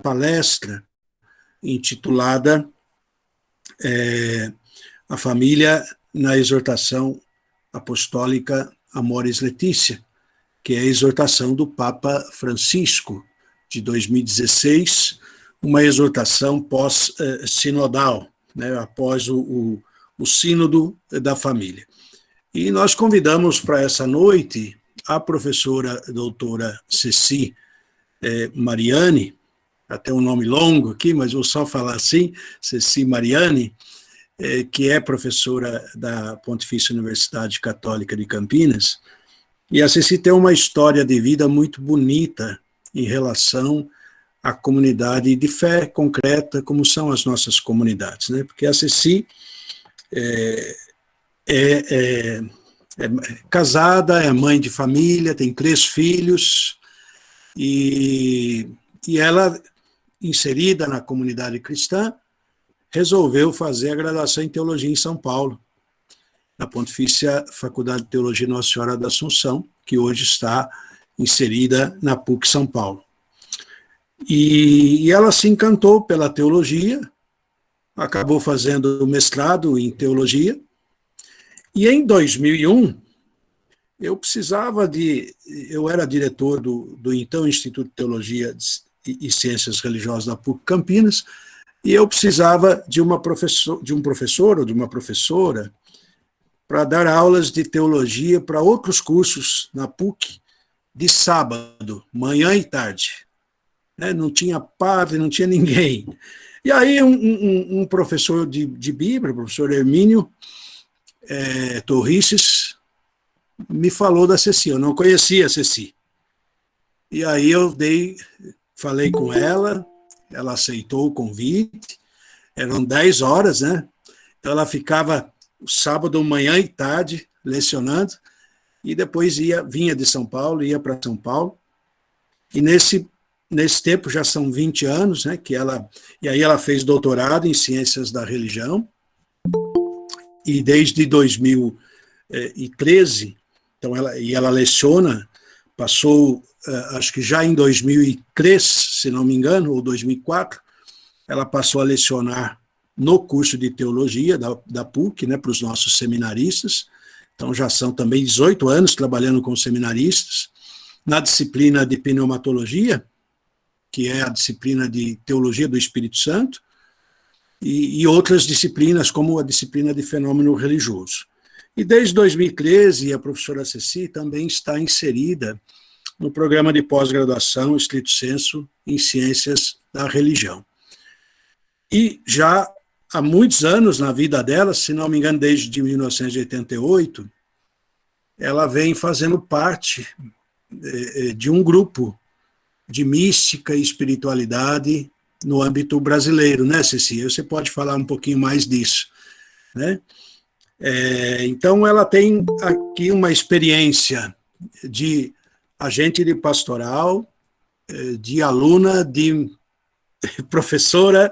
palestra intitulada A Família na Exortação Apostólica Amoris Laetitia, que é a exortação do Papa Francisco, de 2016, uma exortação pós-sinodal, né, após o Sínodo da Família. E nós convidamos para essa noite a professora doutora Ceci Mariani, até um nome longo aqui, mas vou só falar assim, Ceci Mariani, que é professora da Pontifícia Universidade Católica de Campinas, e a Ceci tem uma história de vida muito bonita em relação à comunidade de fé concreta, como são as nossas comunidades, né? Porque a Ceci é casada, é mãe de família, tem 3 filhos, e ela, inserida na comunidade cristã, resolveu fazer a graduação em teologia em São Paulo, na Pontifícia Faculdade de Teologia Nossa Senhora da Assunção, que hoje está inserida na PUC São Paulo. E ela se encantou pela teologia, acabou fazendo mestrado em teologia, e em 2001, eu era diretor do então Instituto de Teologia e Ciências Religiosas da PUC Campinas, e eu precisava de um professor ou de uma professora para dar aulas de teologia para outros cursos na PUC de sábado, manhã e tarde. Não tinha padre, não tinha ninguém. E aí um professor de Bíblia, o professor Hermínio Torrices, me falou da Ceci. Eu não conhecia a Ceci. E aí falei com ela aceitou o convite, eram 10 horas, né? Então ela ficava sábado, manhã e tarde, lecionando, e depois vinha de São Paulo, ia para São Paulo, e nesse tempo já são 20 anos, né, e aí ela fez doutorado em Ciências da Religião, e desde 2013, então ela leciona, passou, acho que já em 2003, se não me engano, ou 2004, ela passou a lecionar no curso de teologia da PUC, né, para os nossos seminaristas, então já são também 18 anos trabalhando com seminaristas, na disciplina de pneumatologia, que é a disciplina de teologia do Espírito Santo, e outras disciplinas, como a disciplina de fenômeno religioso. E desde 2013, a professora Ceci também está inserida no programa de pós-graduação, estrito sensu, em Ciências da Religião. E já há muitos anos na vida dela, se não me engano, desde 1988, ela vem fazendo parte de um grupo de mística e espiritualidade no âmbito brasileiro, né, Ceci? Você pode falar um pouquinho mais disso, né? Então, ela tem aqui uma experiência de agente de pastoral, de aluna, de professora,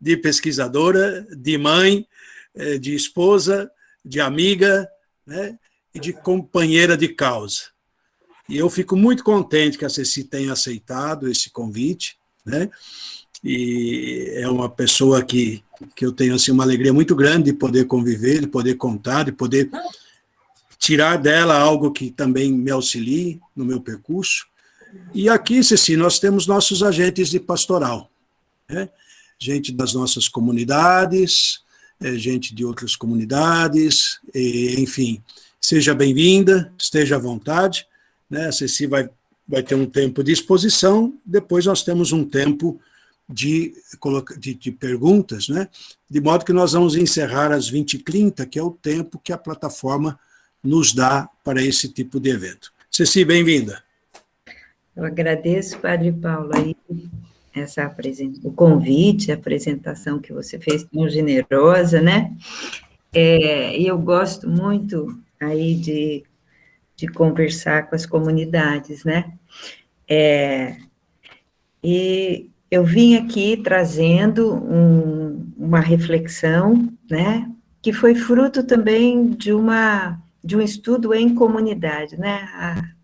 de pesquisadora, de mãe, de esposa, de amiga, né, e de companheira de causa. E eu fico muito contente que a Ceci tenha aceitado esse convite, né, e é uma pessoa que eu tenho assim, uma alegria muito grande de poder conviver, de poder contar, de poder tirar dela algo que também me auxilie no meu percurso. E aqui, Ceci, nós temos nossos agentes de pastoral, né? Gente das nossas comunidades, gente de outras comunidades, enfim, seja bem-vinda, esteja à vontade, né? A Ceci vai ter um tempo de exposição, depois nós temos um tempo de perguntas, né? De modo que nós vamos encerrar às 20h30, que é o tempo que a plataforma nos dá para esse tipo de evento. Ceci, bem-vinda. Eu agradeço, Padre Paulo, aí, o convite, a apresentação que você fez, tão generosa, né? E eu gosto muito aí de conversar com as comunidades, né? E eu vim aqui trazendo uma reflexão, né? Que foi fruto também de um estudo em comunidade, né?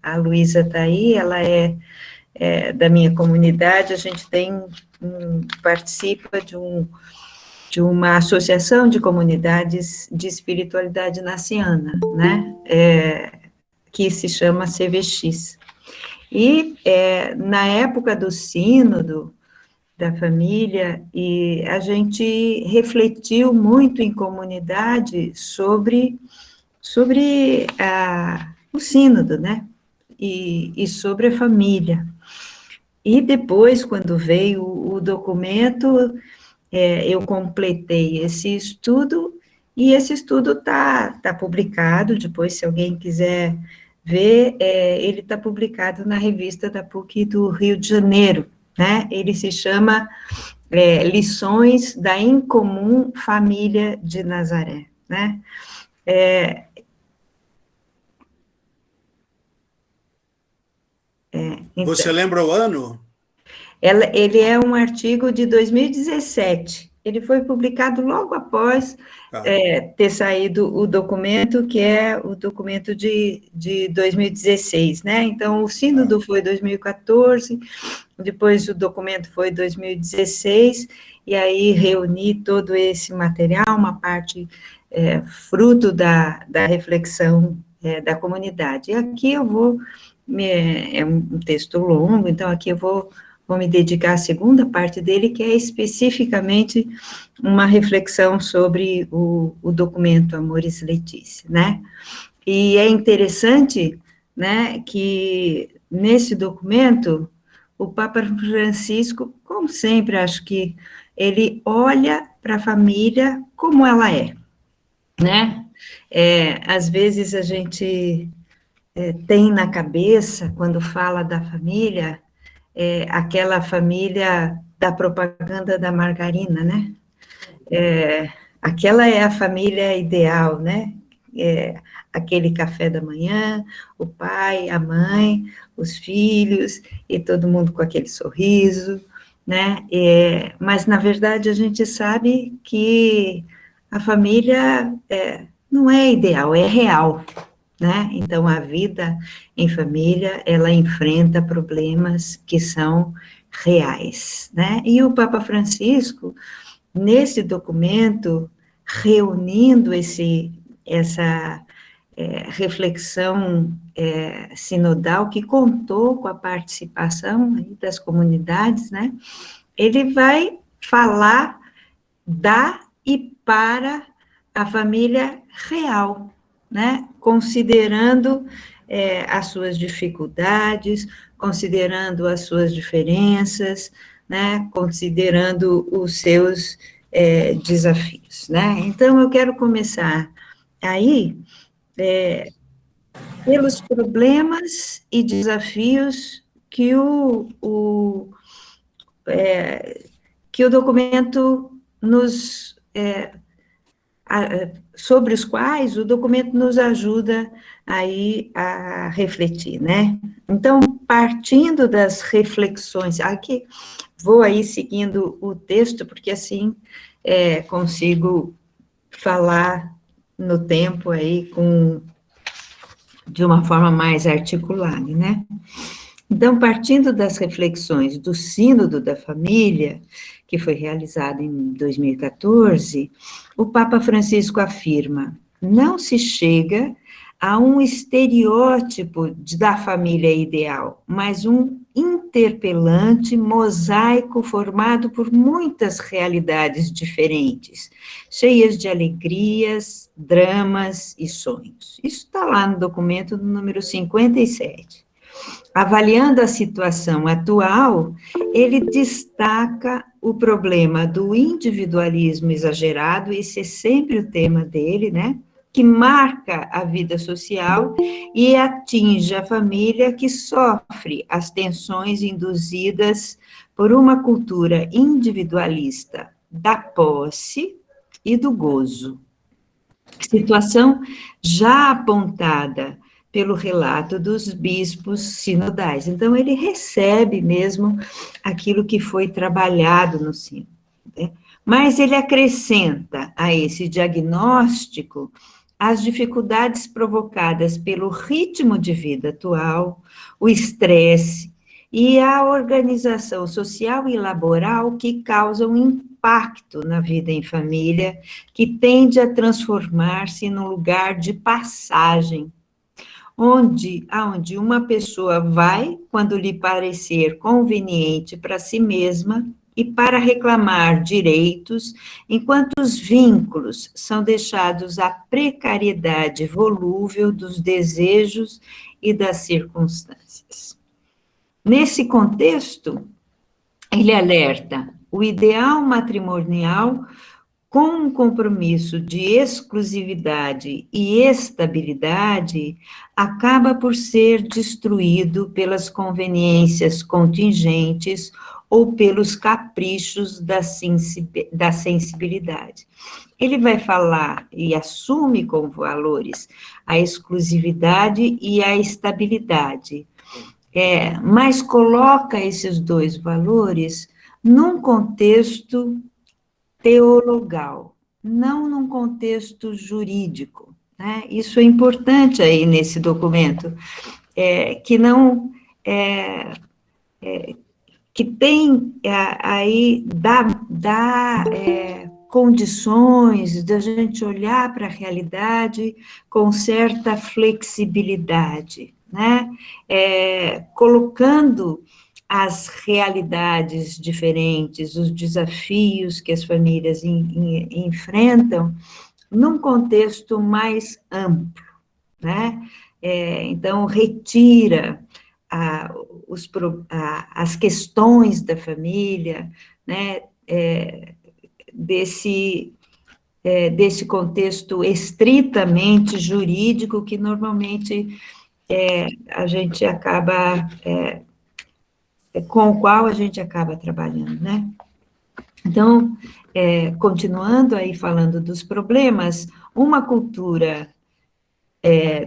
A Luísa está aí, ela é da minha comunidade, a gente participa de uma associação de comunidades de espiritualidade naciana, né, que se chama CVX. E na época do sínodo da família, e a gente refletiu muito em comunidade sobre o sínodo, né, e sobre a família. E depois, quando veio o documento, eu completei esse estudo, e esse estudo está publicado, depois, se alguém quiser ver, ele está publicado na revista da PUC do Rio de Janeiro, né? Ele se chama Lições da Incomum Família de Nazaré, né? Então, você lembra o ano? Ele é um artigo de 2017. Ele foi publicado logo após ter saído o documento, que é o documento de 2016, né? Então, o sínodo foi 2014, depois o documento foi 2016, e aí reuni todo esse material, uma parte fruto da reflexão da comunidade. E aqui eu vou, é um texto longo, então aqui eu vou me dedicar à segunda parte dele, que é especificamente uma reflexão sobre o documento Amoris Laetitia, né? E é interessante, né, que nesse documento, o Papa Francisco, como sempre, acho que ele olha para a família como ela é, né? Às vezes a gente tem na cabeça, quando fala da família, aquela família da propaganda da margarina, né? Aquela é a família ideal, né? Aquele café da manhã, o pai, a mãe, os filhos, e todo mundo com aquele sorriso, né? Mas, na verdade, a gente sabe que a família não é ideal, é real, né? Então, a vida em família, ela enfrenta problemas que são reais, né? E o Papa Francisco, nesse documento, reunindo essa reflexão sinodal, que contou com a participação das comunidades, né? Ele vai falar da e para a família real, né? Considerando as suas dificuldades, considerando as suas diferenças, né? Considerando os seus desafios, né? Então, eu quero começar aí pelos problemas e desafios que o documento nos sobre os quais o documento nos ajuda aí a refletir, né? Então, partindo das reflexões, aqui vou aí seguindo o texto, porque assim consigo falar no tempo aí de uma forma mais articulada, né? Então, partindo das reflexões do Sínodo da Família, que foi realizado em 2014, o Papa Francisco afirma: não se chega a um estereótipo da família ideal, mas um interpelante mosaico formado por muitas realidades diferentes, cheias de alegrias, dramas e sonhos. Isso está lá no documento número 57. Avaliando a situação atual, ele destaca o problema do individualismo exagerado, esse é sempre o tema dele, né? Que marca a vida social e atinge a família, que sofre as tensões induzidas por uma cultura individualista da posse e do gozo. Situação já apontada pelo relato dos bispos sinodais. Então, ele recebe mesmo aquilo que foi trabalhado no sínodo, né? Mas ele acrescenta a esse diagnóstico as dificuldades provocadas pelo ritmo de vida atual, o estresse e a organização social e laboral que causam impacto na vida em família, que tende a transformar-se num lugar de passagem, aonde uma pessoa vai quando lhe parecer conveniente para si mesma e para reclamar direitos, enquanto os vínculos são deixados à precariedade volúvel dos desejos e das circunstâncias. Nesse contexto, ele alerta: o ideal matrimonial, com um compromisso de exclusividade e estabilidade, acaba por ser destruído pelas conveniências contingentes ou pelos caprichos da sensibilidade. Ele vai falar e assume como valores a exclusividade e a estabilidade, mas coloca esses dois valores num contexto teologal, não num contexto jurídico, né? Isso é importante aí nesse documento, que não, que tem aí, dá condições da gente olhar para a realidade com certa flexibilidade, né? Colocando as realidades diferentes, os desafios que as famílias enfrentam, num contexto mais amplo, né? Então, retira as questões da família, né? Desse contexto estritamente jurídico que normalmente a gente acaba... com o qual a gente acaba trabalhando, né? Então, continuando aí falando dos problemas, uma cultura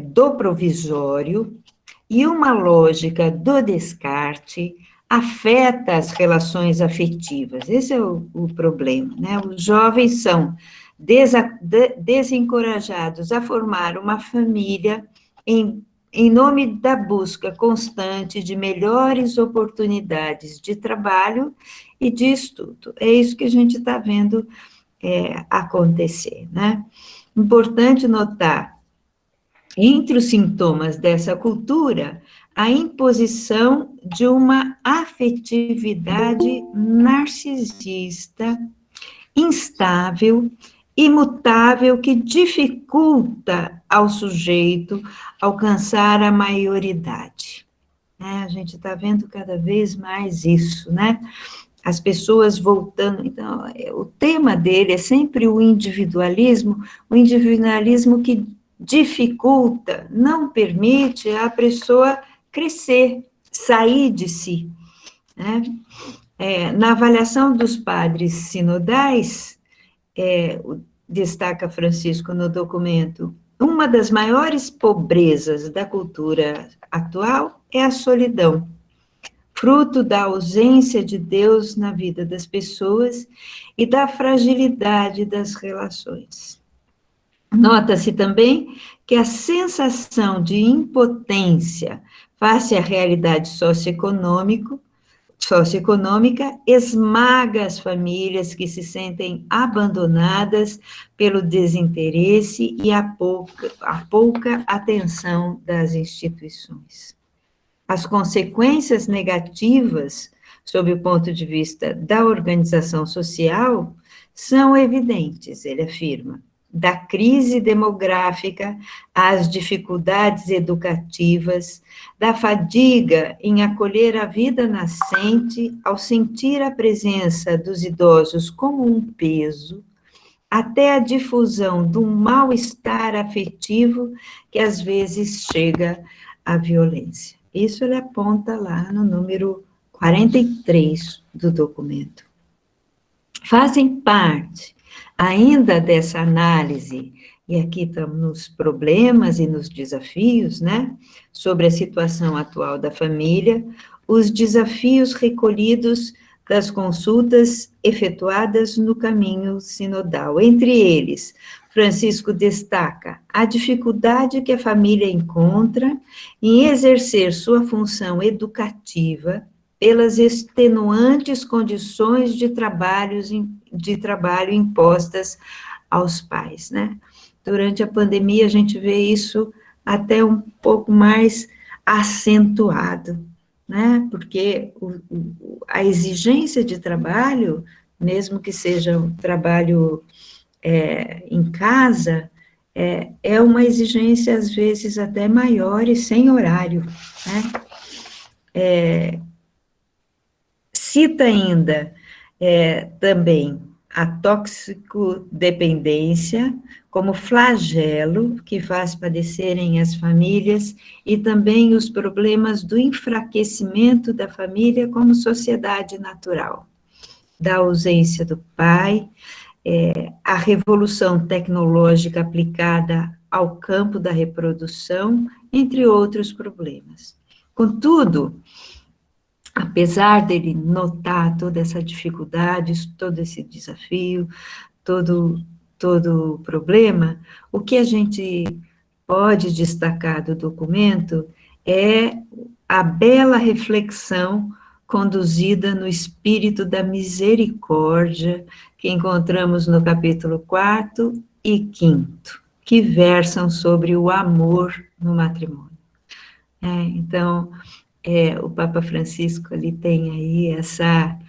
do provisório e uma lógica do descarte afeta as relações afetivas. Esse é o problema, né? Os jovens são desencorajados a formar uma família em nome da busca constante de melhores oportunidades de trabalho e de estudo. É isso que a gente está vendo acontecer, né? Importante notar, entre os sintomas dessa cultura, a imposição de uma afetividade narcisista, instável, imutável, que dificulta ao sujeito alcançar a maioridade. A gente está vendo cada vez mais isso, né? As pessoas voltando... Então, o tema dele é sempre o individualismo que dificulta, não permite a pessoa crescer, sair de si, né? Na avaliação dos padres sinodais, destaca Francisco no documento, uma das maiores pobrezas da cultura atual é a solidão, fruto da ausência de Deus na vida das pessoas e da fragilidade das relações. Nota-se também que a sensação de impotência face à realidade socioeconômica esmaga as famílias que se sentem abandonadas pelo desinteresse e a pouca atenção das instituições. As consequências negativas, sob o ponto de vista da organização social, são evidentes, ele afirma, da crise demográfica às dificuldades educativas, da fadiga em acolher a vida nascente ao sentir a presença dos idosos como um peso, até a difusão de um mal-estar afetivo que às vezes chega à violência. Isso ele aponta lá no número 43 do documento. Fazem parte ainda dessa análise, e aqui estamos nos problemas e nos desafios, né, sobre a situação atual da família, os desafios recolhidos das consultas efetuadas no caminho sinodal. Entre eles, Francisco destaca a dificuldade que a família encontra em exercer sua função educativa pelas extenuantes condições de trabalho impostas aos pais, né? Durante a pandemia, a gente vê isso até um pouco mais acentuado, né? Porque a exigência de trabalho, mesmo que seja um trabalho em casa, é uma exigência, às vezes, até maior e sem horário, né? Cita ainda também a toxicodependência como flagelo que faz padecerem as famílias e também os problemas do enfraquecimento da família como sociedade natural, da ausência do pai, a revolução tecnológica aplicada ao campo da reprodução, entre outros problemas. Contudo, apesar dele notar toda essa dificuldade, todo esse desafio, todo o problema, o que a gente pode destacar do documento é a bela reflexão conduzida no espírito da misericórdia, que encontramos no capítulo 4 e 5º, que versam sobre o amor no matrimônio. Então, o Papa Francisco, ele tem aí essa...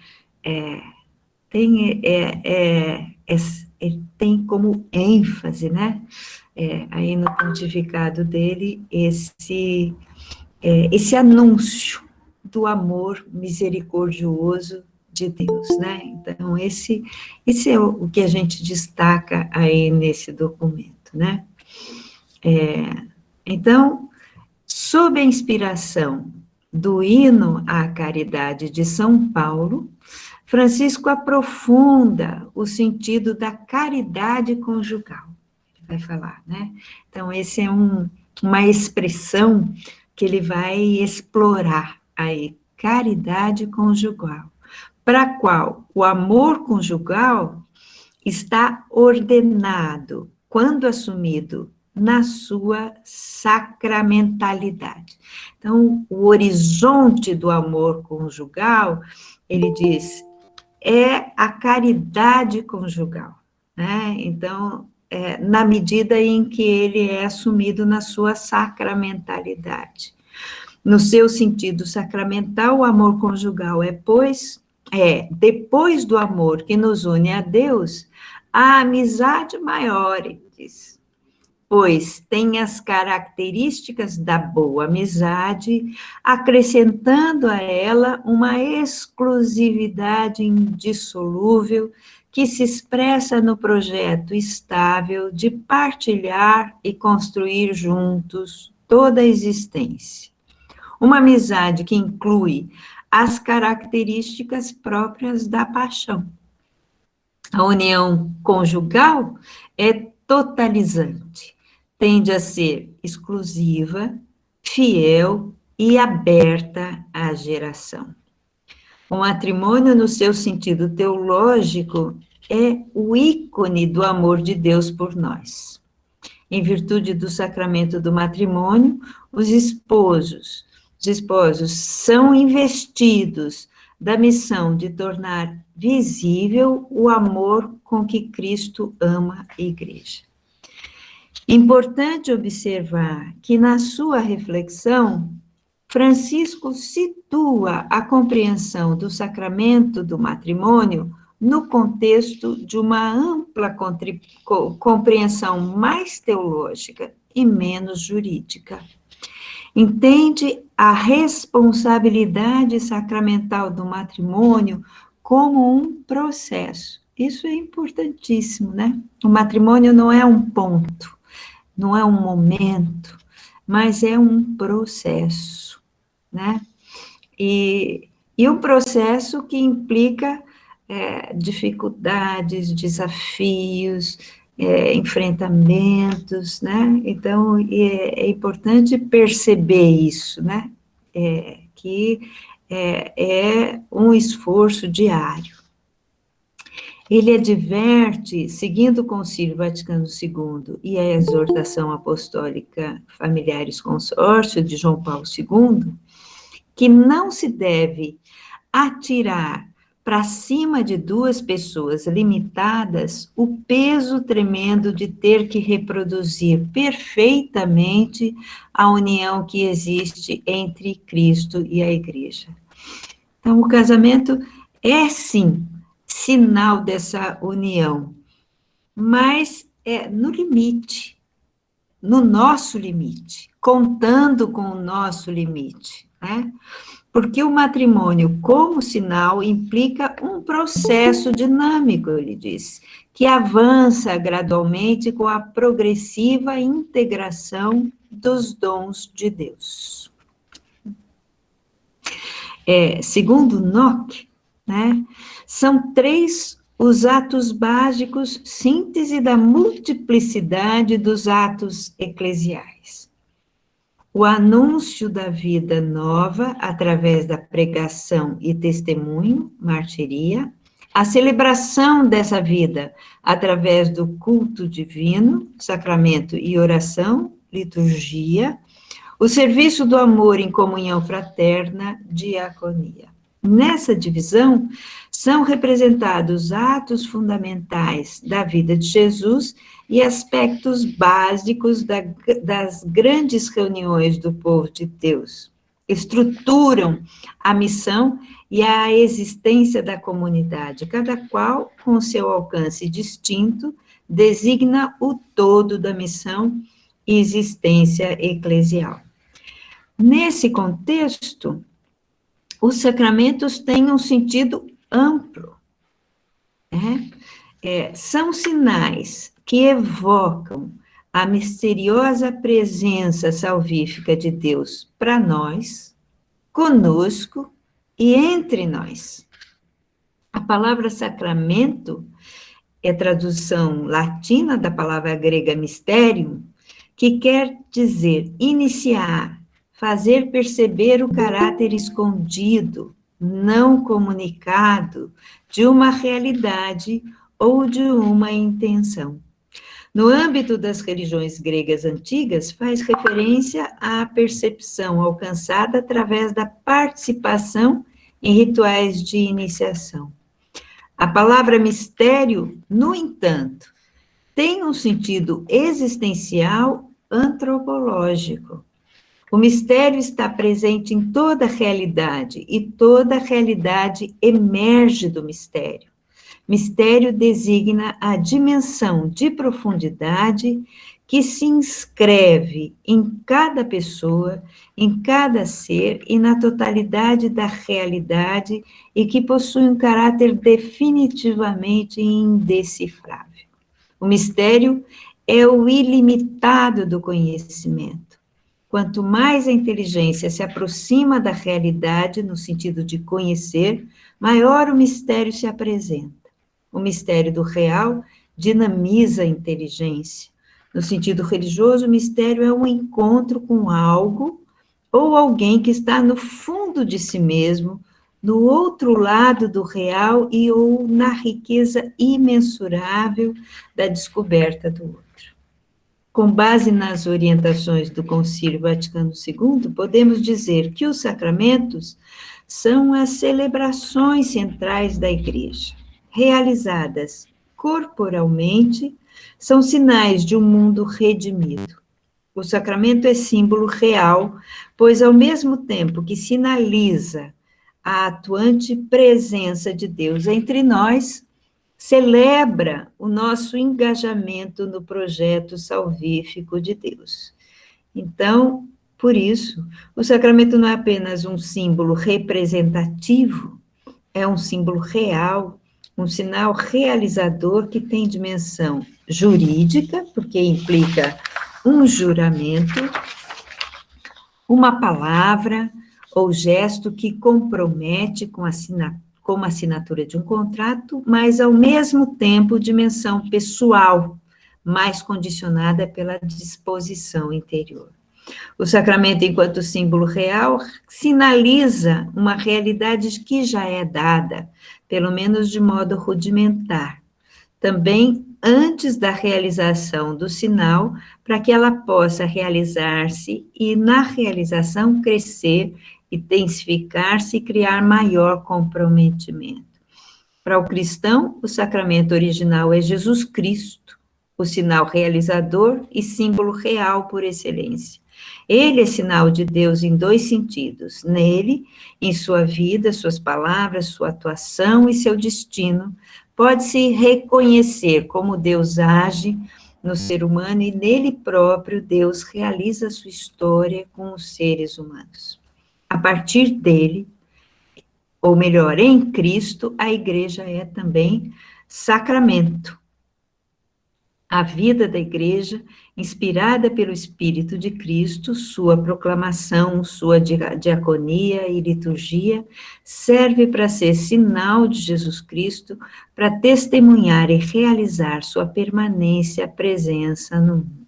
ele tem como ênfase, né? Aí no pontificado dele, esse anúncio do amor misericordioso de Deus, né? Então, esse é o que a gente destaca aí nesse documento, né? Então, sob a inspiração do hino à caridade de São Paulo, Francisco aprofunda o sentido da caridade conjugal, vai falar, né? Então, esse é uma expressão que ele vai explorar aí, caridade conjugal, para a qual o amor conjugal está ordenado, quando assumido, na sua sacramentalidade. Então, o horizonte do amor conjugal, ele diz, é a caridade conjugal, né? Então, na medida em que ele é assumido na sua sacramentalidade. No seu sentido sacramental, o amor conjugal depois do amor que nos une a Deus, a amizade maior, ele diz, pois tem as características da boa amizade, acrescentando a ela uma exclusividade indissolúvel que se expressa no projeto estável de partilhar e construir juntos toda a existência. Uma amizade que inclui as características próprias da paixão. A união conjugal é totalizante, tende a ser exclusiva, fiel e aberta à geração. O matrimônio, no seu sentido teológico, é o ícone do amor de Deus por nós. Em virtude do sacramento do matrimônio, os esposos são investidos da missão de tornar visível o amor com que Cristo ama a Igreja. Importante observar que, na sua reflexão, Francisco situa a compreensão do sacramento do matrimônio no contexto de uma ampla compreensão mais teológica e menos jurídica. Entende a responsabilidade sacramental do matrimônio como um processo. Isso é importantíssimo, né? O matrimônio não é um ponto, não é um momento, mas é um processo, né? E um processo que implica dificuldades, desafios, enfrentamentos, né? Então, é importante perceber isso, né? Que é um esforço diário. Ele adverte, seguindo o Concílio Vaticano II e a exortação apostólica Familiares Consórcio de João Paulo II, que não se deve atirar para cima de duas pessoas limitadas o peso tremendo de ter que reproduzir perfeitamente a união que existe entre Cristo e a igreja. Então, o casamento é, sim, sinal dessa união, mas é no limite, no nosso limite, contando com o nosso limite, né? Porque o matrimônio, como sinal, implica um processo dinâmico, ele diz, que avança gradualmente com a progressiva integração dos dons de Deus. Segundo Nock, né, são 3 os atos básicos, síntese da multiplicidade dos atos eclesiais. O anúncio da vida nova através da pregação e testemunho, martiria, a celebração dessa vida através do culto divino, sacramento e oração, liturgia, o serviço do amor em comunhão fraterna, diaconia. Nessa divisão, são representados atos fundamentais da vida de Jesus e aspectos básicos das grandes reuniões do povo de Deus. Estruturam a missão e a existência da comunidade, cada qual, com seu alcance distinto, designa o todo da missão e existência eclesial. Nesse contexto, os sacramentos têm um sentido amplo, né? São sinais que evocam a misteriosa presença salvífica de Deus para nós, conosco e entre nós. A palavra sacramento é tradução latina da palavra grega mysterium, que quer dizer iniciar, fazer perceber o caráter escondido, não comunicado, de uma realidade ou de uma intenção. No âmbito das religiões gregas antigas, faz referência à percepção alcançada através da participação em rituais de iniciação. A palavra mistério, no entanto, tem um sentido existencial antropológico. O mistério está presente em toda a realidade, e toda a realidade emerge do mistério. Mistério designa a dimensão de profundidade que se inscreve em cada pessoa, em cada ser e na totalidade da realidade e que possui um caráter definitivamente indecifrável. O mistério é o ilimitado do conhecimento. Quanto mais a inteligência se aproxima da realidade, no sentido de conhecer, maior o mistério se apresenta. O mistério do real dinamiza a inteligência. No sentido religioso, o mistério é um encontro com algo ou alguém que está no fundo de si mesmo, no outro lado do real e ou na riqueza imensurável da descoberta do outro. Com base nas orientações do Concílio Vaticano II, podemos dizer que os sacramentos são as celebrações centrais da Igreja, realizadas corporalmente, são sinais de um mundo redimido. O sacramento é símbolo real, pois ao mesmo tempo que sinaliza a atuante presença de Deus entre nós, celebra o nosso engajamento no projeto salvífico de Deus. Então, por isso, o sacramento não é apenas um símbolo representativo, é um símbolo real, um sinal realizador que tem dimensão jurídica, porque implica um juramento, uma palavra ou gesto que compromete com como assinatura de um contrato, mas, ao mesmo tempo, dimensão pessoal, mais condicionada pela disposição interior. O sacramento, enquanto símbolo real, sinaliza uma realidade que já é dada, pelo menos de modo rudimentar, também antes da realização do sinal, para que ela possa realizar-se e, na realização, crescer intensificar-se e criar maior comprometimento. Para o cristão, o sacramento original é Jesus Cristo, o sinal realizador e símbolo real por excelência. Ele é sinal de Deus em dois sentidos: nele, em sua vida, suas palavras, sua atuação e seu destino, pode-se reconhecer como Deus age no ser humano e nele próprio Deus realiza sua história com os seres humanos. A partir dele, ou melhor, em Cristo, a igreja é também sacramento. A vida da igreja, inspirada pelo Espírito de Cristo, sua proclamação, sua diaconia e liturgia, serve para ser sinal de Jesus Cristo, para testemunhar e realizar sua permanência, presença no mundo.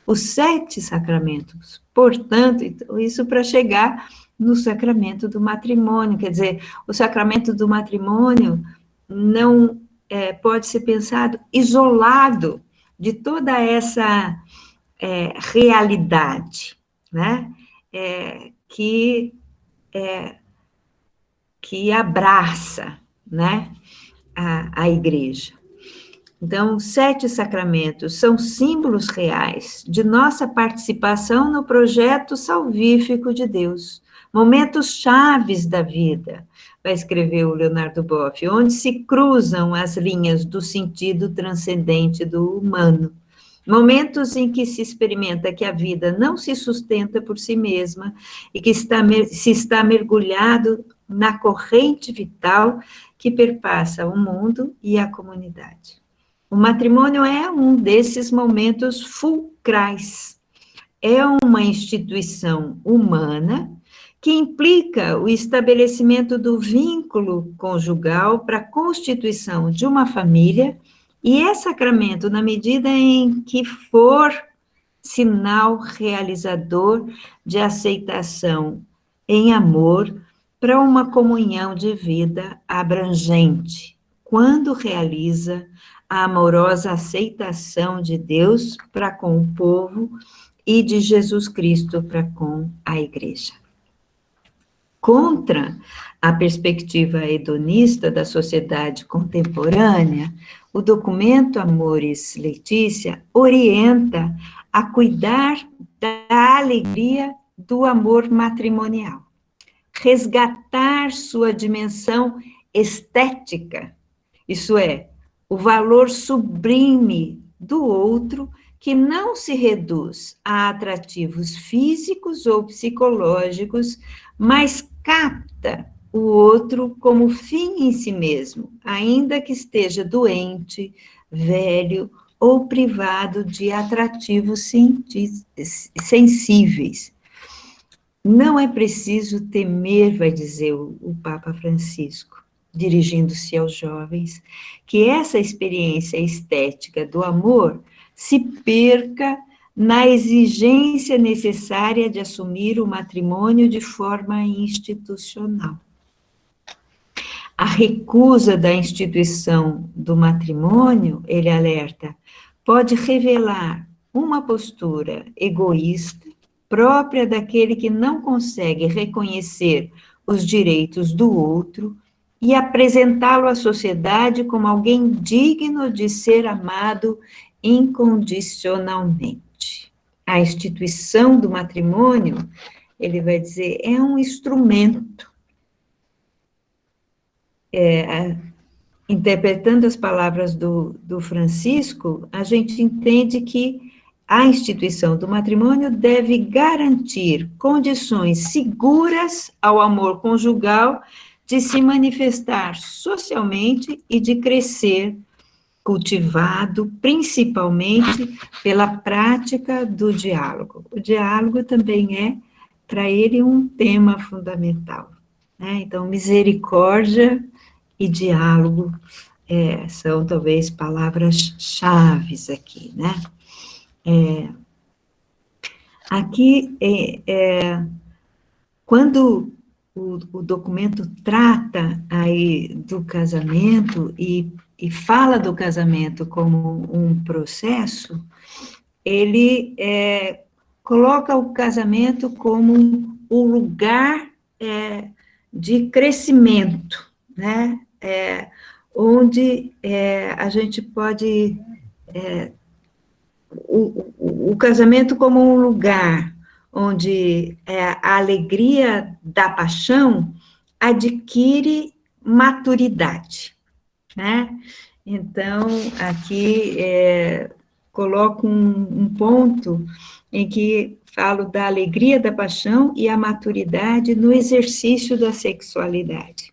Os 7 sacramentos, portanto, isso para chegar no sacramento do matrimônio, quer dizer, o sacramento do matrimônio não pode ser pensado isolado de toda essa realidade, né, que abraça, né, a igreja. Então, os 7 sacramentos são símbolos reais de nossa participação no projeto salvífico de Deus, momentos chaves da vida, vai escrever o Leonardo Boff, onde se cruzam as linhas do sentido transcendente do humano, momentos em que se experimenta que a vida não se sustenta por si mesma e que se está mergulhado na corrente vital que perpassa o mundo e a comunidade. O matrimônio é um desses momentos fulcrais. É uma instituição humana que implica o estabelecimento do vínculo conjugal para a constituição de uma família, e é sacramento na medida em que for sinal realizador de aceitação em amor para uma comunhão de vida abrangente, quando realiza a amorosa aceitação de Deus para com o povo e de Jesus Cristo para com a igreja. Contra a perspectiva hedonista da sociedade contemporânea, o documento Amoris Laetitia orienta a cuidar da alegria do amor matrimonial, resgatar sua dimensão estética, isso é, o valor sublime do outro, que não se reduz a atrativos físicos ou psicológicos, mas capta o outro como fim em si mesmo, ainda que esteja doente, velho ou privado de atrativos sensíveis. Não é preciso temer, vai dizer o Papa Francisco, dirigindo-se aos jovens, que essa experiência estética do amor se perca na exigência necessária de assumir o matrimônio de forma institucional. A recusa da instituição do matrimônio, ele alerta, pode revelar uma postura egoísta, própria daquele que não consegue reconhecer os direitos do outro e apresentá-lo à sociedade como alguém digno de ser amado incondicionalmente. A instituição do matrimônio, ele vai dizer, é um instrumento. Interpretando as palavras do Francisco, a gente entende que a instituição do matrimônio deve garantir condições seguras ao amor conjugal de se manifestar socialmente e de crescer, cultivado principalmente pela prática do diálogo. O diálogo também é, para ele, um tema fundamental, né? Então, misericórdia e diálogo são, talvez, palavras-chave aqui, né? Aqui, quando o documento trata aí do casamento e fala do casamento como um processo, ele coloca o casamento como o lugar de crescimento, né? Onde a gente pode... o casamento como um lugar onde a alegria da paixão adquire maturidade, né? Então, aqui coloco um ponto em que falo da alegria da paixão e a maturidade no exercício da sexualidade.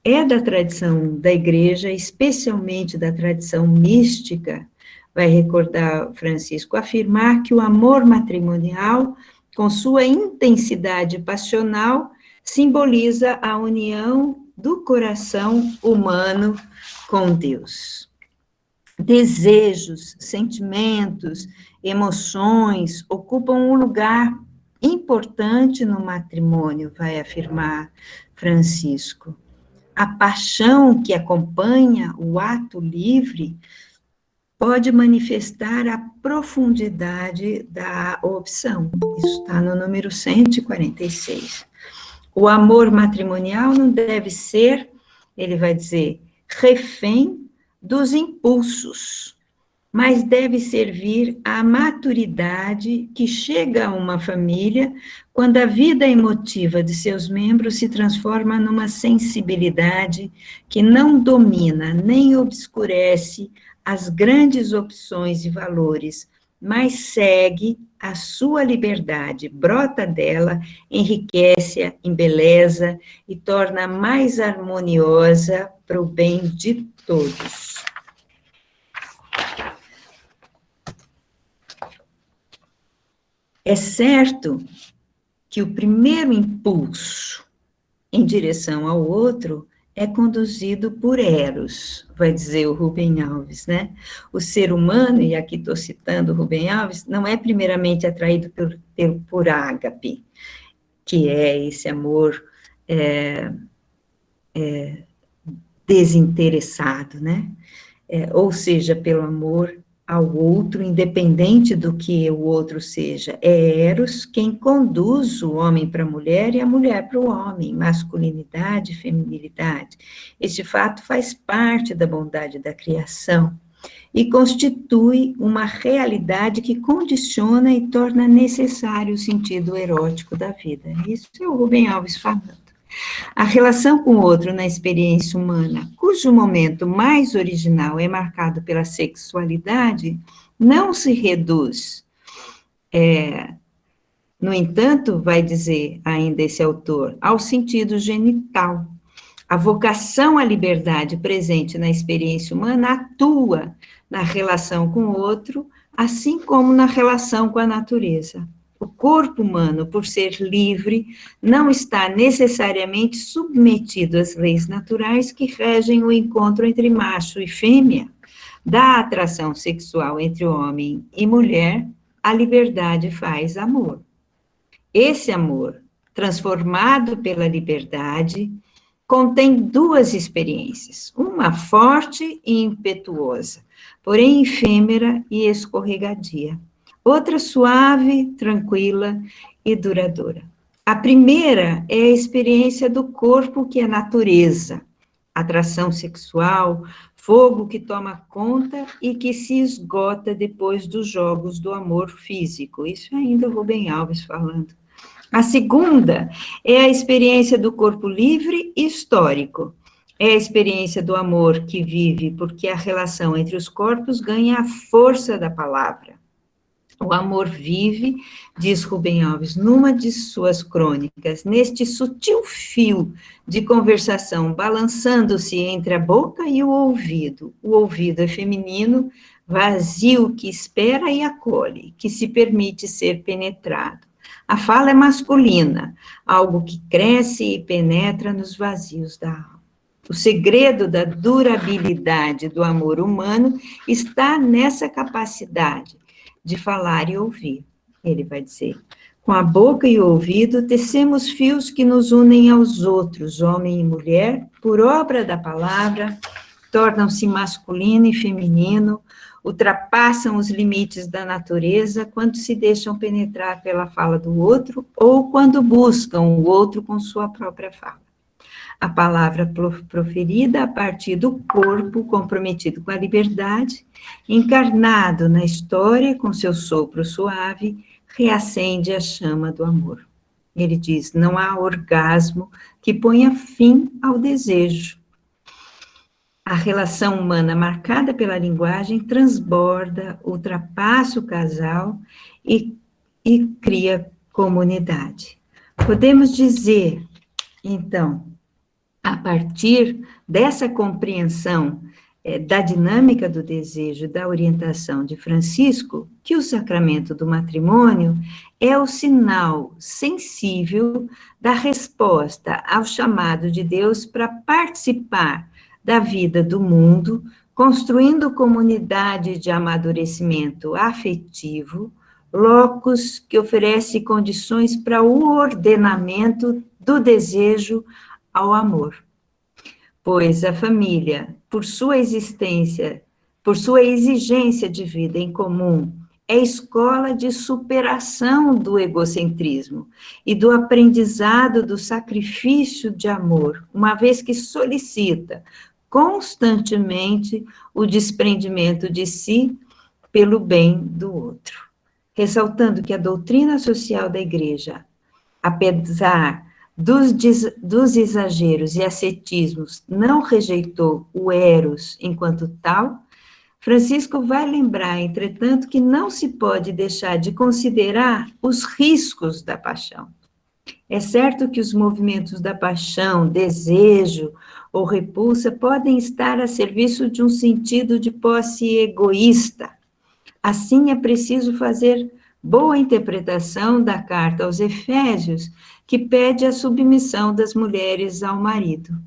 É da tradição da igreja, especialmente da tradição mística, vai recordar Francisco, afirmar que o amor matrimonial, com sua intensidade passional, simboliza a união do coração humano com Deus. Desejos, sentimentos, emoções ocupam um lugar importante no matrimônio, vai afirmar Francisco. A paixão que acompanha o ato livre pode manifestar a profundidade da opção. Isso está no número 146. O amor matrimonial não deve ser, ele vai dizer, refém dos impulsos, mas deve servir à maturidade que chega a uma família quando a vida emotiva de seus membros se transforma numa sensibilidade que não domina nem obscurece as grandes opções e valores, mas segue a sua liberdade, brota dela, enriquece-a, embeleza e torna mais harmoniosa para o bem de todos. É certo que o primeiro impulso em direção ao outro é conduzido por Eros, vai dizer o Rubem Alves, né? O ser humano, e aqui estou citando o Rubem Alves, não é primeiramente atraído por ágape, que é esse amor desinteressado, né? Ou seja, pelo amor ao outro, independente do que o outro seja. É Eros quem conduz o homem para a mulher e a mulher para o homem, masculinidade e feminilidade. Este fato faz parte da bondade da criação e constitui uma realidade que condiciona e torna necessário o sentido erótico da vida. Isso é o Rubem Alves falando. A relação com o outro na experiência humana, cujo momento mais original é marcado pela sexualidade, não se reduz. No entanto, vai dizer ainda esse autor, ao sentido genital. A vocação à liberdade presente na experiência humana atua na relação com o outro, assim como na relação com a natureza. O corpo humano, por ser livre, não está necessariamente submetido às leis naturais que regem o encontro entre macho e fêmea. Da atração sexual entre homem e mulher, a liberdade faz amor. Esse amor, transformado pela liberdade, contém duas experiências, uma forte e impetuosa, porém efêmera e escorregadia. Outra suave, tranquila e duradoura. A primeira é a experiência do corpo que é natureza, atração sexual, fogo que toma conta e que se esgota depois dos jogos do amor físico. Isso ainda o Rubem Alves falando. A segunda é a experiência do corpo livre e histórico. É a experiência do amor que vive porque a relação entre os corpos ganha a força da palavra. O amor vive, diz Rubem Alves, numa de suas crônicas, neste sutil fio de conversação, balançando-se entre a boca e o ouvido. O ouvido é feminino, vazio, que espera e acolhe, que se permite ser penetrado. A fala é masculina, algo que cresce e penetra nos vazios da alma. O segredo da durabilidade do amor humano está nessa capacidade de falar e ouvir. Ele vai dizer, com a boca e o ouvido, tecemos fios que nos unem aos outros, homem e mulher, por obra da palavra, tornam-se masculino e feminino, ultrapassam os limites da natureza quando se deixam penetrar pela fala do outro ou quando buscam o outro com sua própria fala. A palavra proferida a partir do corpo comprometido com a liberdade, encarnado na história com seu sopro suave, reacende a chama do amor. Ele diz, não há orgasmo que ponha fim ao desejo. A relação humana marcada pela linguagem transborda, ultrapassa o casal e cria comunidade. Podemos dizer, então, a partir dessa compreensão da dinâmica do desejo, da orientação de Francisco, que o sacramento do matrimônio é o sinal sensível da resposta ao chamado de Deus para participar da vida do mundo, construindo comunidade de amadurecimento afetivo, locus que oferece condições para o ordenamento do desejo ao amor. Pois a família, por sua existência, por sua exigência de vida em comum, é escola de superação do egocentrismo e do aprendizado do sacrifício de amor, uma vez que solicita constantemente o desprendimento de si pelo bem do outro. Ressaltando que a doutrina social da Igreja, apesar dos exageros e ascetismos, não rejeitou o eros enquanto tal, Francisco vai lembrar, entretanto, que não se pode deixar de considerar os riscos da paixão. É certo que os movimentos da paixão, desejo ou repulsa podem estar a serviço de um sentido de posse egoísta. Assim, é preciso fazer boa interpretação da carta aos Efésios, que pede a submissão das mulheres ao marido.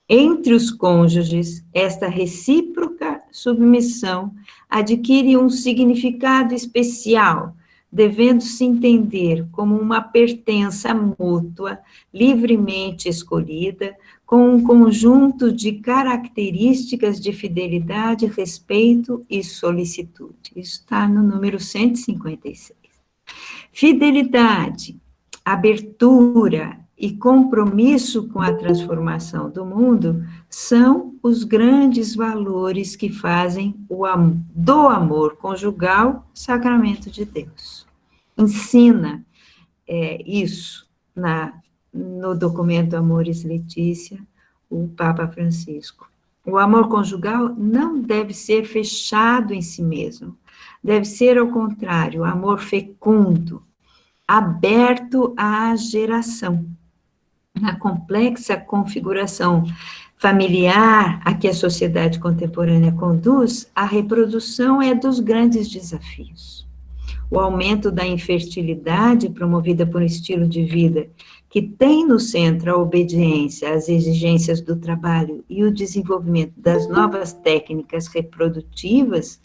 Entre os cônjuges, esta recíproca submissão adquire um significado especial, devendo-se entender como uma pertença mútua, livremente escolhida, com um conjunto de características de fidelidade, respeito e solicitude. Isso está no número 156. Fidelidade, abertura e compromisso com a transformação do mundo são os grandes valores que fazem do amor conjugal sacramento de Deus. Ensina isso no documento Amoris Laetitia, o Papa Francisco. O amor conjugal não deve ser fechado em si mesmo, deve ser, ao contrário, amor fecundo, aberto à geração. Na complexa configuração familiar a que a sociedade contemporânea conduz, a reprodução é dos grandes desafios. O aumento da infertilidade, promovida por um estilo de vida que tem no centro a obediência às exigências do trabalho e o desenvolvimento das novas técnicas reprodutivas,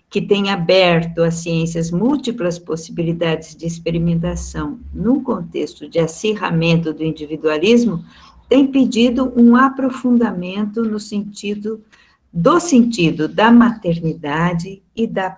que tem aberto às ciências múltiplas possibilidades de experimentação num contexto de acirramento do individualismo, tem pedido um aprofundamento no sentido da maternidade e da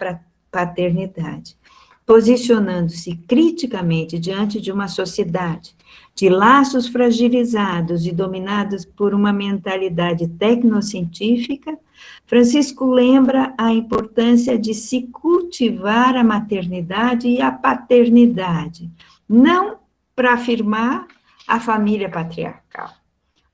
paternidade, posicionando-se criticamente diante de uma sociedade de laços fragilizados e dominados por uma mentalidade tecnocientífica. Francisco lembra a importância de se cultivar a maternidade e a paternidade, não para afirmar a família patriarcal,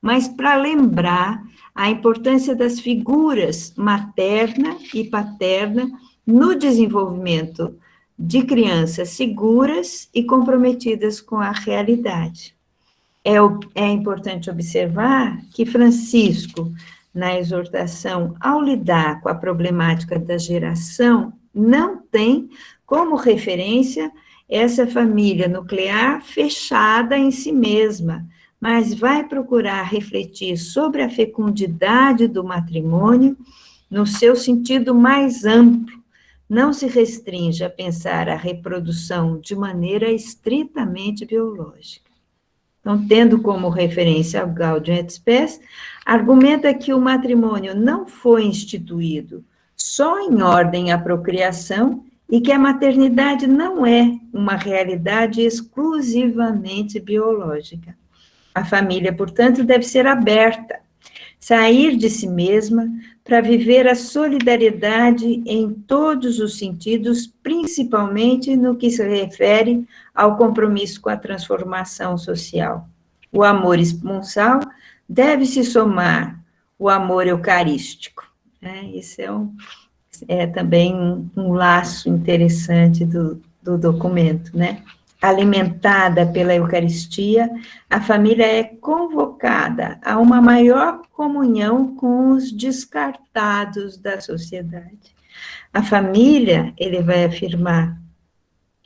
mas para lembrar a importância das figuras materna e paterna no desenvolvimento de crianças seguras e comprometidas com a realidade. É importante observar que Francisco, na exortação, ao lidar com a problemática da geração, não tem como referência essa família nuclear fechada em si mesma, mas vai procurar refletir sobre a fecundidade do matrimônio no seu sentido mais amplo. Não se restringe a pensar a reprodução de maneira estritamente biológica. Então, tendo como referência o Gaudium et Spes, argumenta que o matrimônio não foi instituído só em ordem à procriação e que a maternidade não é uma realidade exclusivamente biológica. A família, portanto, deve ser aberta, sair de si mesma para viver a solidariedade em todos os sentidos, principalmente no que se refere ao compromisso com a transformação social. O amor esponsal deve se somar o amor eucarístico. Isso é também um laço interessante do documento, né? Alimentada pela Eucaristia, a família é convocada a uma maior comunhão com os descartados da sociedade. A família, ele vai afirmar,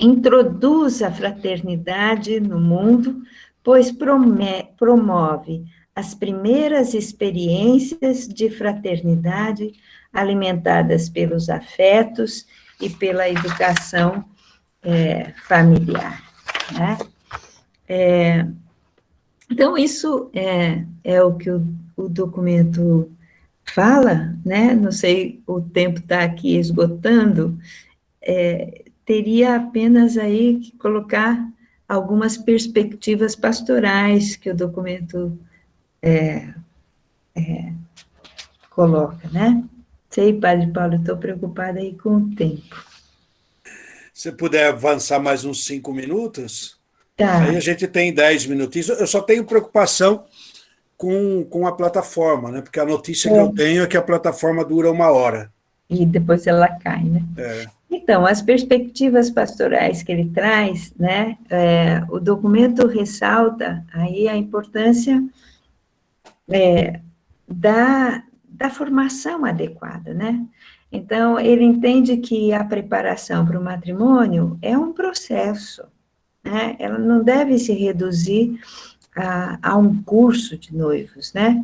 introduz a fraternidade no mundo, pois promove as primeiras experiências de fraternidade alimentadas pelos afetos e pela educação familiar, né? Então, isso é o que o documento fala, né? Não sei, o tempo está aqui esgotando, teria apenas aí que colocar algumas perspectivas pastorais que o documento coloca, né? Sei, Padre Paulo, estou preocupada aí com o tempo. Se puder avançar mais uns 5 minutos, Tá. Aí a gente tem 10 minutinhos. Eu só tenho preocupação com a plataforma, né? Porque a notícia que eu tenho é que a plataforma dura 1 hora. E depois ela cai, né? Então, as perspectivas pastorais que ele traz, né? O documento ressalta aí a importância da formação adequada, né? Então, ele entende que a preparação para o matrimônio é um processo, né? Ela não deve se reduzir a um curso de noivos, né?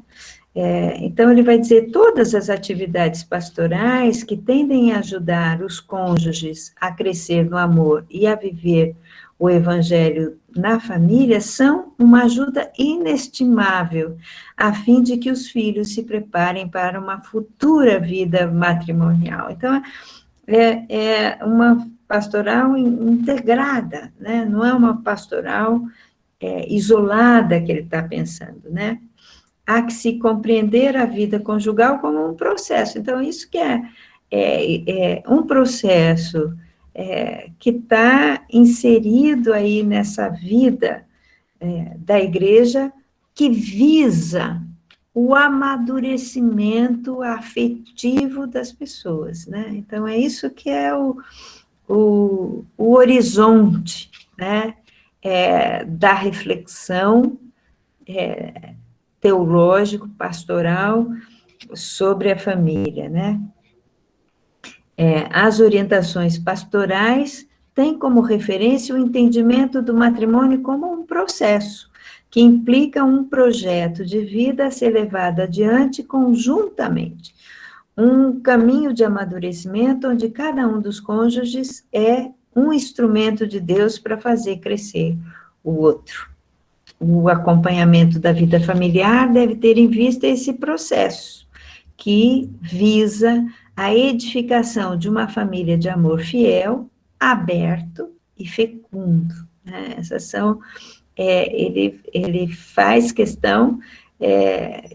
Então, ele vai dizer todas as atividades pastorais que tendem a ajudar os cônjuges a crescer no amor e a viver o evangelho na família são uma ajuda inestimável, a fim de que os filhos se preparem para uma futura vida matrimonial. Então, é uma pastoral integrada, né? Não é uma pastoral isolada que ele está pensando, né? Há que se compreender a vida conjugal como um processo. Então, isso que é um processo que está inserido aí nessa vida da igreja, que visa o amadurecimento afetivo das pessoas, né? Então, é isso que é o horizonte, né? Da reflexão teológico, pastoral, sobre a família, né? As orientações pastorais têm como referência o entendimento do matrimônio como um processo, que implica um projeto de vida a ser levado adiante conjuntamente, um caminho de amadurecimento onde cada um dos cônjuges é um instrumento de Deus para fazer crescer o outro. O acompanhamento da vida familiar deve ter em vista esse processo, que visa a edificação de uma família de amor fiel, aberto e fecundo, né? Essas são, ele faz questão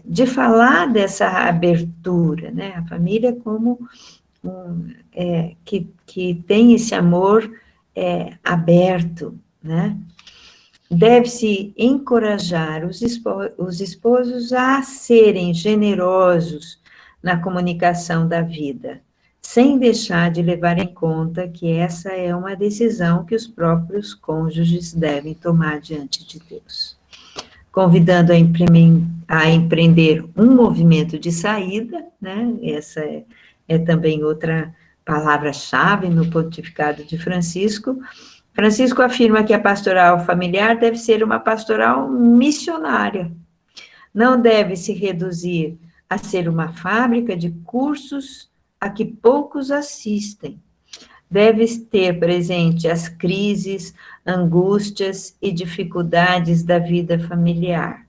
de falar dessa abertura, né? A família como que tem esse amor aberto, né? Deve-se encorajar os esposos a serem generosos na comunicação da vida, sem deixar de levar em conta que essa é uma decisão que os próprios cônjuges devem tomar diante de Deus. Convidando a empreender um movimento de saída, né? Essa é também outra palavra-chave no pontificado de Francisco. Francisco afirma que a pastoral familiar deve ser uma pastoral missionária. Não deve se reduzir a ser uma fábrica de cursos a que poucos assistem. deve ter presente as crises, angústias e dificuldades da vida familiar.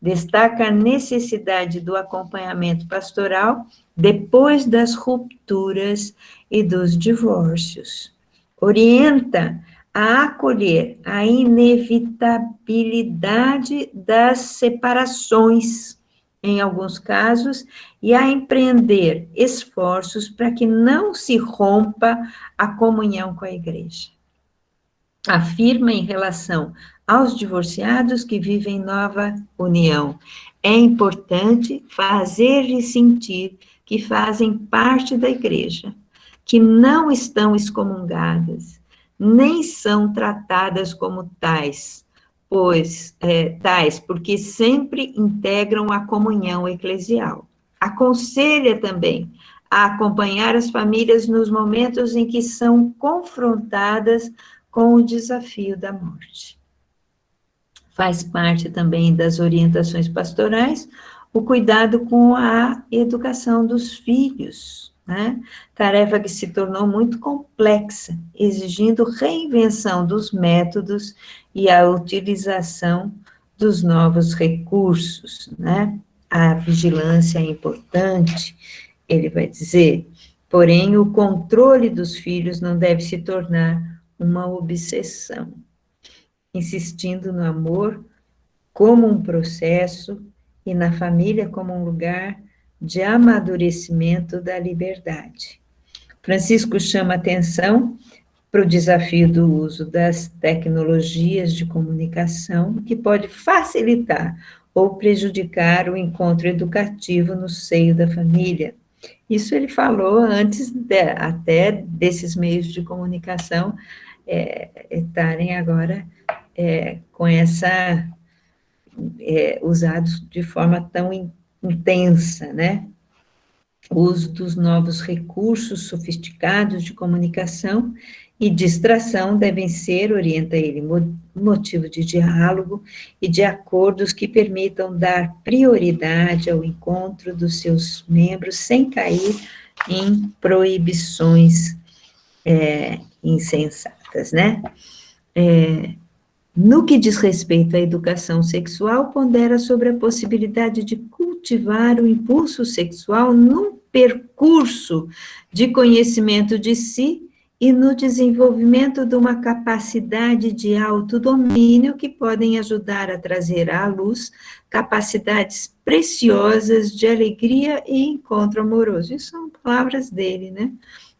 Destaca a necessidade do acompanhamento pastoral depois das rupturas e dos divórcios. Orienta a acolher a inevitabilidade das separações, em alguns casos, e a empreender esforços para que não se rompa a comunhão com a igreja. Afirma em relação aos divorciados que vivem nova união: é importante fazer-lhes sentir que fazem parte da igreja, que não estão excomungadas, nem são tratadas como tais, porque sempre integram a comunhão eclesial. Aconselha também a acompanhar as famílias nos momentos em que são confrontadas com o desafio da morte. Faz parte também das orientações pastorais o cuidado com a educação dos filhos, né? Tarefa que se tornou muito complexa, exigindo reinvenção dos métodos e a utilização dos novos recursos, né? A vigilância é importante, ele vai dizer, porém o controle dos filhos não deve se tornar uma obsessão, insistindo no amor como um processo e na família como um lugar de amadurecimento da liberdade. Francisco chama atenção para o desafio do uso das tecnologias de comunicação, que pode facilitar ou prejudicar o encontro educativo no seio da família. Isso ele falou antes até desses meios de comunicação estarem agora com essa usados de forma tão intensa, né? O uso dos novos recursos sofisticados de comunicação e distração devem ser, orienta ele, motivo de diálogo e de acordos que permitam dar prioridade ao encontro dos seus membros sem cair em proibições insensatas, né? No que diz respeito à educação sexual, pondera sobre a possibilidade de cultivar o impulso sexual num percurso de conhecimento de si e no desenvolvimento de uma capacidade de autodomínio que podem ajudar a trazer à luz capacidades preciosas de alegria e encontro amoroso. Isso são palavras dele, né?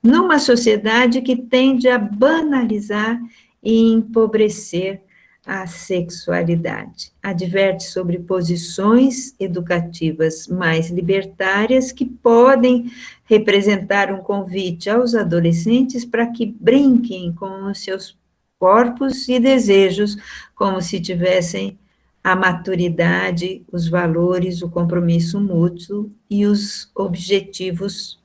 Numa sociedade que tende a banalizar e empobrecer a sexualidade. Adverte sobre posições educativas mais libertárias que podem representar um convite aos adolescentes para que brinquem com os seus corpos e desejos, como se tivessem a maturidade, os valores, o compromisso mútuo e os objetivos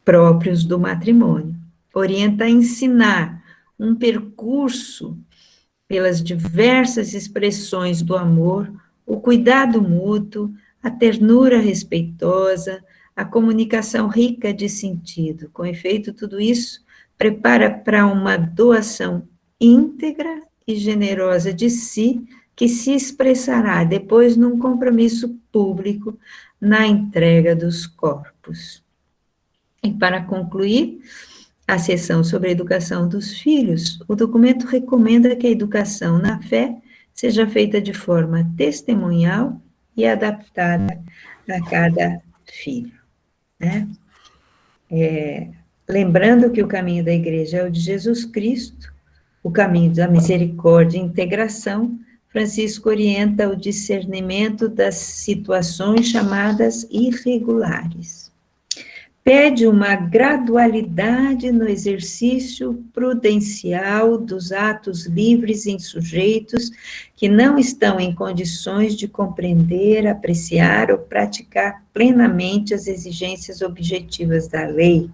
próprios do matrimônio. Orienta a ensinar um percurso pelas diversas expressões do amor, o cuidado mútuo, a ternura respeitosa, a comunicação rica de sentido. Com efeito, tudo isso prepara para uma doação íntegra e generosa de si, que se expressará depois num compromisso público na entrega dos corpos. E para concluir a seção sobre a educação dos filhos, o documento recomenda que a educação na fé seja feita de forma testemunhal e adaptada a cada filho, né? Lembrando que o caminho da igreja é o de Jesus Cristo, o caminho da misericórdia e integração, Francisco orienta o discernimento das situações chamadas irregulares. Pede uma gradualidade no exercício prudencial dos atos livres em sujeitos que não estão em condições de compreender, apreciar ou praticar plenamente as exigências objetivas da lei.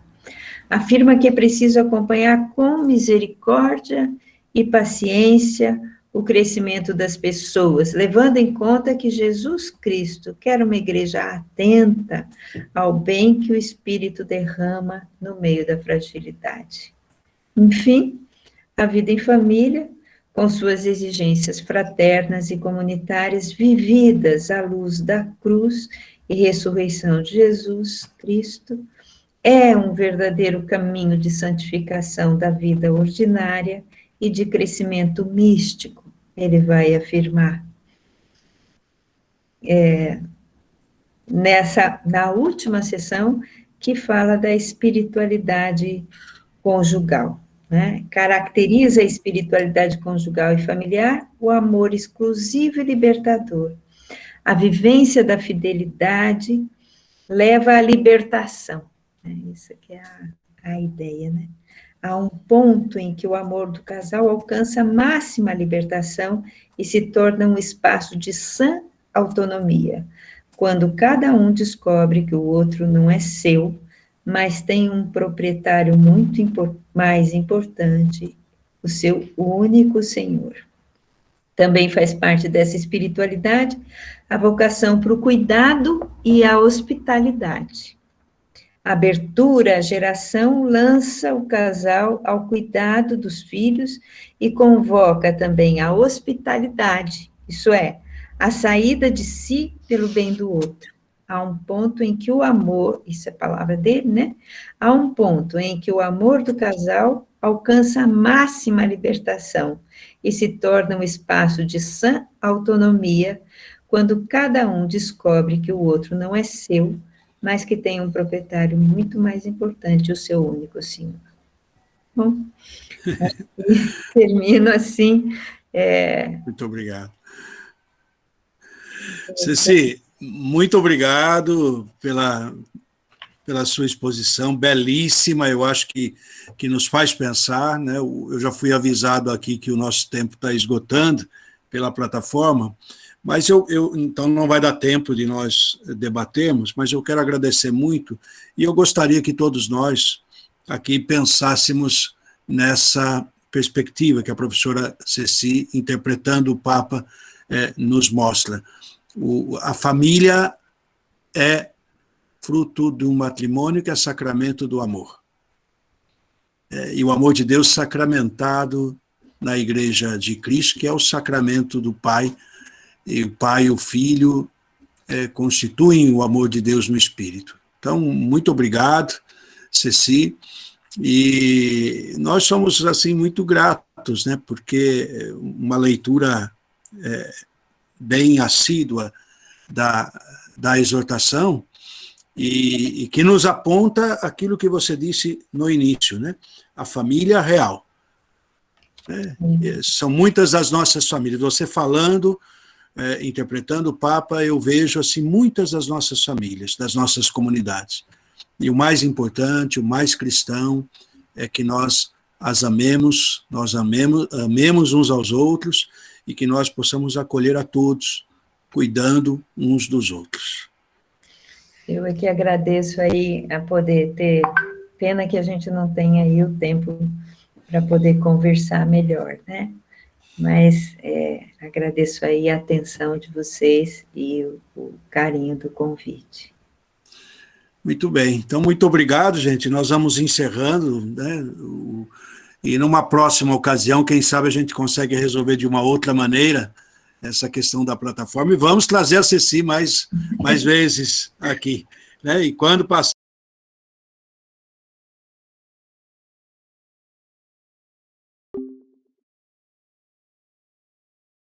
Afirma que é preciso acompanhar com misericórdia e paciência o crescimento das pessoas, levando em conta que Jesus Cristo quer uma igreja atenta ao bem que o Espírito derrama no meio da fragilidade. Enfim, a vida em família, com suas exigências fraternas e comunitárias, vividas à luz da cruz e ressurreição de Jesus Cristo, é um verdadeiro caminho de santificação da vida ordinária e de crescimento místico, ele vai afirmar. Na última sessão, que fala da espiritualidade conjugal, né? Caracteriza a espiritualidade conjugal e familiar o amor exclusivo e libertador. A vivência da fidelidade leva à libertação. Isso aqui é a ideia, né? Há um ponto em que o amor do casal alcança a máxima libertação e se torna um espaço de sã autonomia, quando cada um descobre que o outro não é seu, mas tem um proprietário muito mais importante, o seu único Senhor. Também faz parte dessa espiritualidade a vocação para o cuidado e a hospitalidade. A abertura à geração lança o casal ao cuidado dos filhos e convoca também a hospitalidade, isso é, a saída de si pelo bem do outro. Há um ponto em que o amor, isso é a palavra dele, né? Há um ponto em que o amor do casal alcança a máxima libertação e se torna um espaço de sã autonomia, quando cada um descobre que o outro não é seu, mas que tem um proprietário muito mais importante, o seu único Senhor. Bom, termino assim. Muito obrigado. Ceci, muito obrigado pela sua exposição, belíssima, eu acho que nos faz pensar, né? Eu já fui avisado aqui que o nosso tempo está esgotando pela plataforma, mas então não vai dar tempo de nós debatermos, mas eu quero agradecer muito, e eu gostaria que todos nós aqui pensássemos nessa perspectiva que a professora Ceci, interpretando o Papa, nos mostra. A família é fruto de um matrimônio que é sacramento do amor. E o amor de Deus sacramentado na Igreja de Cristo, que é o sacramento do Pai, e o Pai e o Filho constituem o amor de Deus no Espírito. Então, muito obrigado, Ceci, e nós somos, assim, muito gratos, né, porque uma leitura bem assídua da exortação, e que nos aponta aquilo que você disse no início, né? A família real. São muitas as nossas famílias. Você falando, interpretando o Papa, eu vejo assim muitas das nossas famílias, das nossas comunidades. E o mais importante, o mais cristão, é que nós as amemos, amemos uns aos outros, e que nós possamos acolher a todos, cuidando uns dos outros. Eu é que agradeço aí a poder ter, pena que a gente não tenha aí o tempo para poder conversar melhor, né? Mas agradeço aí a atenção de vocês e o carinho do convite. Muito bem, então muito obrigado, gente, nós vamos encerrando, né? E numa próxima ocasião, quem sabe a gente consegue resolver de uma outra maneira essa questão da plataforma, e vamos trazer a Ceci mais vezes aqui, né? E quando passar